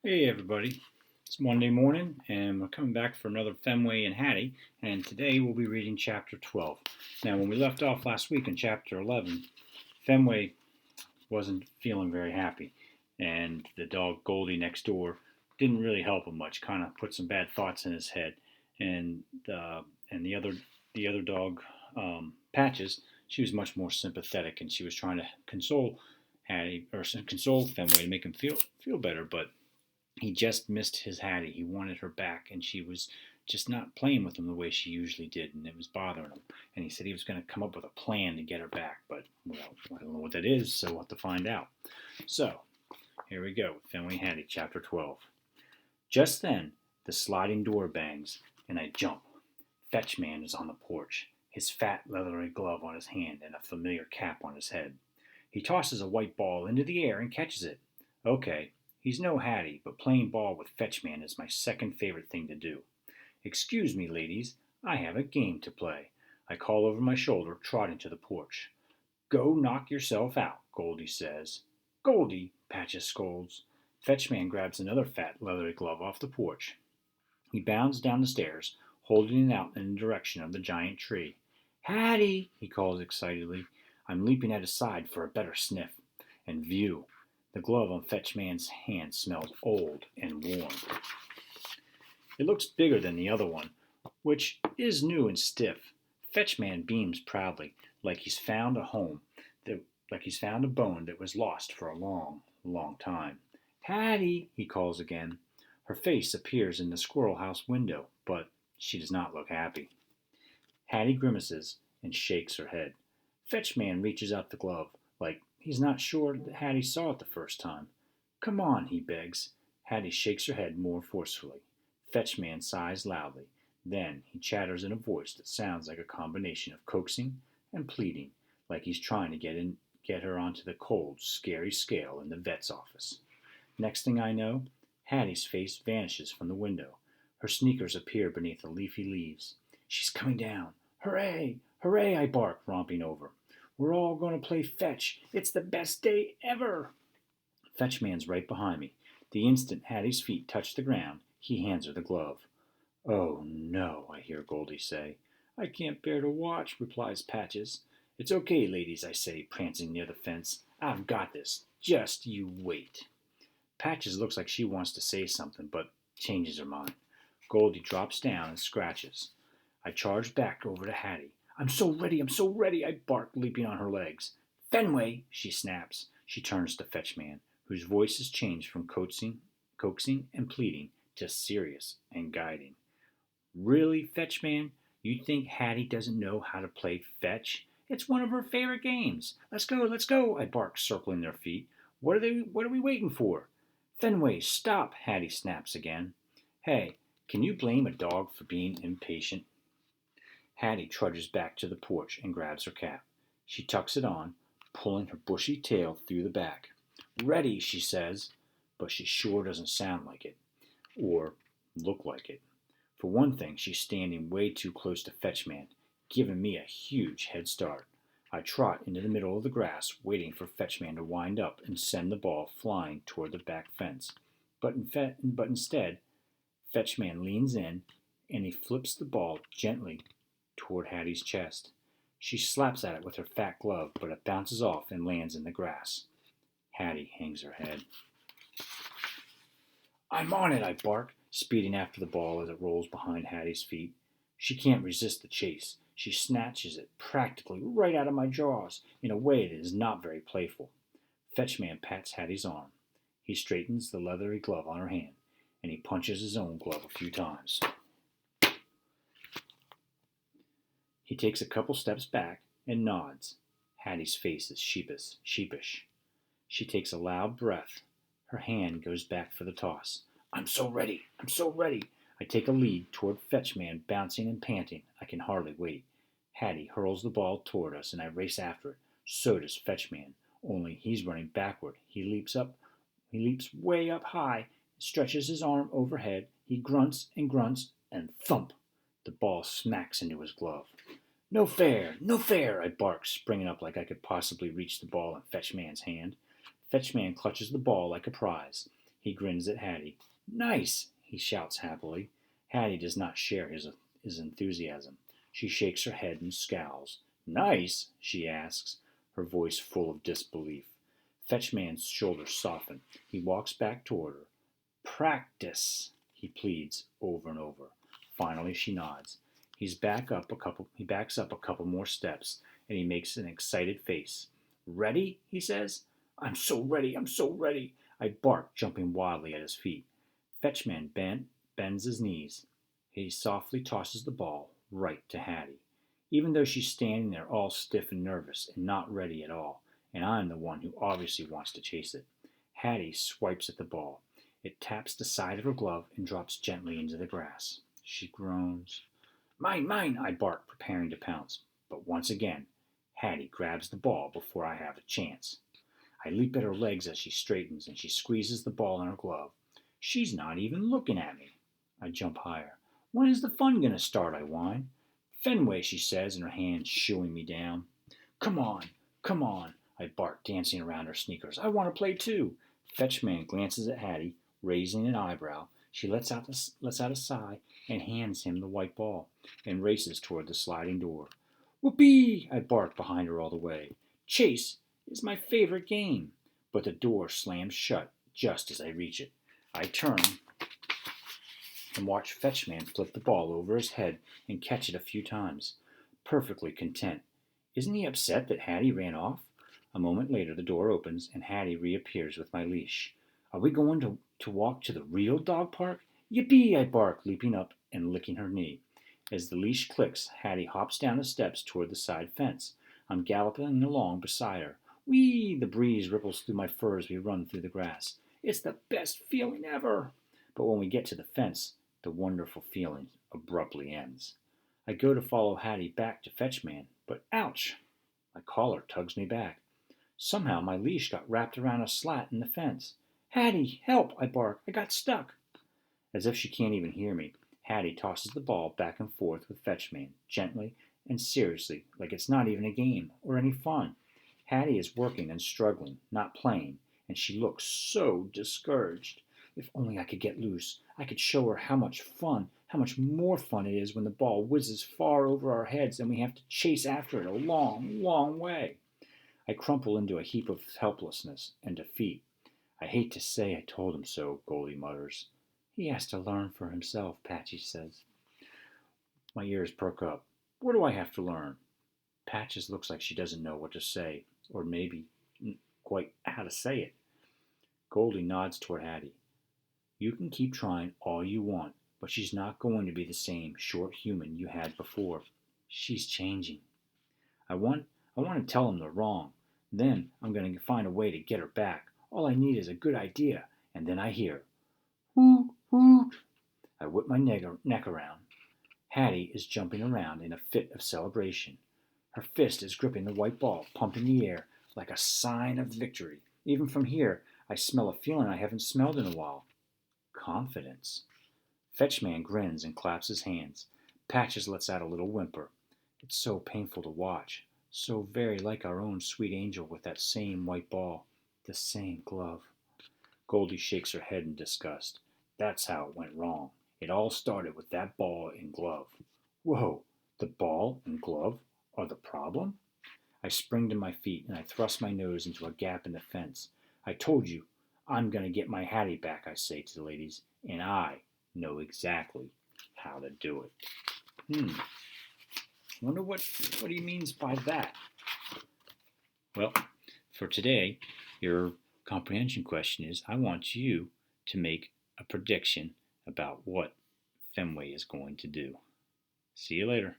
Hey everybody, it's Monday morning and we're coming back for another Fenway and Hattie, and today we'll be reading chapter 12. Now when we left off last week in chapter 11, Fenway wasn't feeling very happy, and the dog Goldie next door didn't really help him much, kind of put some bad thoughts in his head, and and the other dog, Patches, she was much more sympathetic and she was trying to console Hattie, or console Fenway to make him feel better, but he just missed his Hattie. He wanted her back, and she was just not playing with him the way she usually did, and it was bothering him. And he said he was going to come up with a plan to get her back, but, well, I don't know what that is, so we'll have to find out. So, here we go, Fenway Hattie, Chapter 12. Just then, the sliding door bangs, and I jump. Fetchman is on the porch, his fat leathery glove on his hand and a familiar cap on his head. He tosses a white ball into the air and catches it. Okay, he's no Hattie, but playing ball with Fetchman is my second favorite thing to do. Excuse me, ladies, I have a game to play. I call over my shoulder, trotting to the porch. Go knock yourself out, Goldie says. Goldie, Patches scolds. Fetchman grabs another fat leathery glove off the porch. He bounds down the stairs, holding it out in the direction of the giant tree. Hattie, he calls excitedly. I'm leaping at his side for a better sniff and view. The glove on Fetchman's hand smells old and worn. It looks bigger than the other one, which is new and stiff. Fetchman beams proudly, like he's found a home, like he's found a bone that was lost for a long, long time. Hattie, he calls again. Her face appears in the squirrel house window, but she does not look happy. Hattie grimaces and shakes her head. Fetchman reaches out the glove, like he's not sure that Hattie saw it the first time. Come on, he begs. Hattie shakes her head more forcefully. Fetchman sighs loudly. Then he chatters in a voice that sounds like a combination of coaxing and pleading, like he's trying to get her onto the cold, scary scale in the vet's office. Next thing I know, Hattie's face vanishes from the window. Her sneakers appear beneath the leafy leaves. She's coming down. Hooray! Hooray! I bark, romping over. We're all going to play fetch. It's the best day ever. Fetchman's right behind me. The instant Hattie's feet touch the ground, he hands her the glove. Oh, no, I hear Goldie say. I can't bear to watch, replies Patches. It's okay, ladies, I say, prancing near the fence. I've got this. Just you wait. Patches looks like she wants to say something, but changes her mind. Goldie drops down and scratches. I charge back over to Hattie. I'm so ready, I bark, leaping on her legs. Fenway, she snaps. She turns to Fetchman, whose voice has changed from coaxing and pleading to serious and guiding. Really, Fetchman? You think Hattie doesn't know how to play fetch? It's one of her favorite games. Let's go, I bark, circling their feet. What are we waiting for? Fenway, stop, Hattie snaps again. Hey, can you blame a dog for being impatient? Hattie trudges back to the porch and grabs her cap. She tucks it on, pulling her bushy tail through the back. Ready, she says, but she sure doesn't sound like it, or look like it. For one thing, she's standing way too close to Fetchman, giving me a huge head start. I trot into the middle of the grass, waiting for Fetchman to wind up and send the ball flying toward the back fence. But instead, Fetchman leans in, and he flips the ball gently toward Hattie's chest. She slaps at it with her fat glove, but it bounces off and lands in the grass. Hattie hangs her head. I'm on it, I bark, speeding after the ball as it rolls behind Hattie's feet. She can't resist the chase. She snatches it practically right out of my jaws in a way that is not very playful. Fetchman pats Hattie's arm. He straightens the leathery glove on her hand, and he punches his own glove a few times. He takes a couple steps back and nods. Hattie's face is sheepish. She takes a loud breath. Her hand goes back for the toss. I'm so ready. I take a lead toward Fetchman, bouncing and panting. I can hardly wait. Hattie hurls the ball toward us, and I race after it. So does Fetchman, only he's running backward. He leaps way up high, stretches his arm overhead. He grunts, and thump! The ball smacks into his glove. No fair, I bark, springing up like I could possibly reach the ball in Fetchman's hand. Fetchman clutches the ball like a prize. He grins at Hattie. Nice, he shouts happily. Hattie does not share his enthusiasm. She shakes her head and scowls. Nice? She asks, her voice full of disbelief. Fetchman's shoulders soften. He walks back toward her. Practice, he pleads over and over. Finally, she nods. He backs up a couple more steps, and he makes an excited face. Ready? He says. I'm so ready, I'm so ready. I bark, jumping wildly at his feet. Fetchman bends his knees. He softly tosses the ball right to Hattie, even though she's standing there all stiff and nervous and not ready at all, and I'm the one who obviously wants to chase it. Hattie swipes at the ball. It taps the side of her glove and drops gently into the grass. She groans. Mine, mine, I bark, preparing to pounce. But once again, Hattie grabs the ball before I have a chance. I leap at her legs as she straightens, and she squeezes the ball in her glove. She's not even looking at me. I jump higher. When is the fun going to start, I whine. Fenway, she says, and her hand shooing me down. Come on, come on, I bark, dancing around her sneakers. I want to play too. Fetchman glances at Hattie, raising an eyebrow. She lets out a sigh and hands him the white ball and races toward the sliding door. Whoopee! I bark behind her all the way. Chase is my favorite game. But the door slams shut just as I reach it. I turn and watch Fetchman flip the ball over his head and catch it a few times, perfectly content. Isn't he upset that Hattie ran off? A moment later, the door opens and Hattie reappears with my leash. Are we going to walk to the real dog park? Yippee! I bark, leaping up and licking her knee. As the leash clicks, Hattie hops down the steps toward the side fence. I'm galloping along beside her. Whee! The breeze ripples through my fur as we run through the grass. It's the best feeling ever! But when we get to the fence, the wonderful feeling abruptly ends. I go to follow Hattie back to Fetchman, but ouch! My collar tugs me back. Somehow my leash got wrapped around a slat in the fence. Hattie, help! I bark. I got stuck. As if she can't even hear me, Hattie tosses the ball back and forth with Fetchman, gently and seriously, like it's not even a game or any fun. Hattie is working and struggling, not playing, and she looks so discouraged. If only I could get loose, I could show her how much more fun it is when the ball whizzes far over our heads and we have to chase after it a long, long way. I crumple into a heap of helplessness and defeat. I hate to say I told him so, Goldie mutters. He has to learn for himself, Patchy says. My ears perk up. What do I have to learn? Patches looks like she doesn't know what to say, or maybe quite how to say it. Goldie nods toward Hattie. You can keep trying all you want, but she's not going to be the same short human you had before. She's changing. I want to tell them they're wrong. Then I'm going to find a way to get her back. All I need is a good idea, and then I hear, hoot, hoot. I whip my neck around. Hattie is jumping around in a fit of celebration. Her fist is gripping the white ball, pumping the air like a sign of victory. Even from here, I smell a feeling I haven't smelled in a while. Confidence. Fetchman grins and claps his hands. Patches lets out a little whimper. It's so painful to watch. So very like our own sweet angel with that same white ball. The same glove. Goldie shakes her head in disgust. That's how it went wrong. It all started with that ball and glove. Whoa, the ball and glove are the problem? I spring to my feet and I thrust my nose into a gap in the fence. I told you, I'm going to get my Hattie back, I say to the ladies, and I know exactly how to do it. Wonder what he means by that. Well, for today, your comprehension question is, I want you to make a prediction about what Fenway is going to do. See you later.